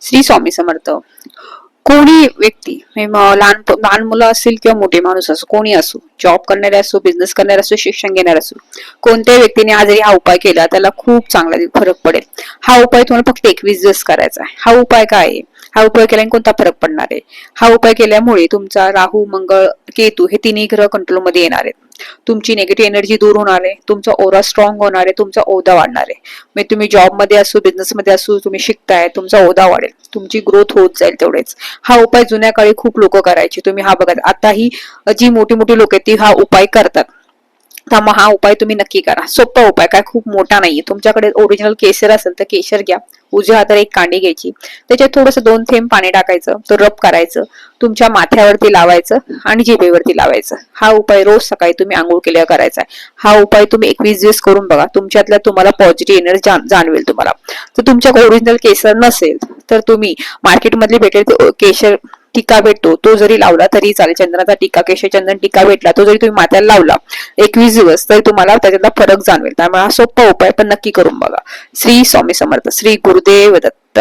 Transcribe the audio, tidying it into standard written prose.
श्री स्वामी समर्थ. कोणी व्यक्ती लहान लहान मुलं असतील किंवा मोठे माणूस असो, कोणी असो, जॉब करणारे असो, बिझनेस करणारे असो, शिक्षण घेणारे असो, कोणत्याही व्यक्तीने आज जरी हा उपाय केला त्याला खूप चांगला फरक पडेल. हा उपाय तुम्हाला फक्त 21 दिवस करायचा आहे. हा उपाय काय आहे? हा उपाय केल्याने कोणता फरक पडणार आहे? हा उपाय केल्यामुळे तुमचा राहू, मंगळ, केतू हे तिन्ही ग्रह कंट्रोलमध्ये येणार आहेत. तुमची निगेटिव्ह एनर्जी दूर होणार आहे, तुमचा ओरा स्ट्रॉंग होणार आहे, तुमचा ओदा वाढणार आहे. म्हणजे तुम्ही जॉबमध्ये असो, बिझनेसमध्ये असो, तुम्ही शिकताय, तुमचा ओदा वाढेल, तुमची ग्रोथ होत जाईल तेवढेच. हा उपाय जुन्या काळी खूप लोक करायचे. तुम्ही हा बघा, आता ही जी मोठी मोठी लोक आहेत ती हा उपाय करतात. त्यामुळे हा उपाय तुम्ही नक्की करा. सोपा उपाय, काय खूप मोठा नाहीये. तुमच्याकडे ओरिजिनल केशर असेल तर केशर घ्या. उजव्या हाताला एक कांडी घ्यायची, त्याच्यात थोडंसं 2 थेंब पाणी टाकायचं, तो रब करायचं, तुमच्या माथ्यावरती लावायचं आणि जिभेवरती लावायचं. हा उपाय रोज सकाळी तुम्ही आंघोळ केल्यावर करायचा आहे. हा उपाय तुम्ही 21 दिवस करून बघा, तुमच्यातल्या तुम्हाला पॉझिटिव्ह एनर्जी जाणवेल तुम्हाला. तर तुमच्याकडे ओरिजिनल केसर नसेल तर तुम्ही मार्केटमधली भेटेल केशर टीका भेटतो, तो जरी लावला तरी चालेल. चंदनाचा टीका, केशर चंदन टीका भेटला, तो जरी तुम्ही माथ्याला लावला 21 दिवस, तरी तुम्हाला त्याच्यातला फरक जाणवेल. त्यामुळे हा सोपा उपाय पण नक्की करून बघा. श्री स्वामी समर्थ. श्री गुरुदेव दत्त.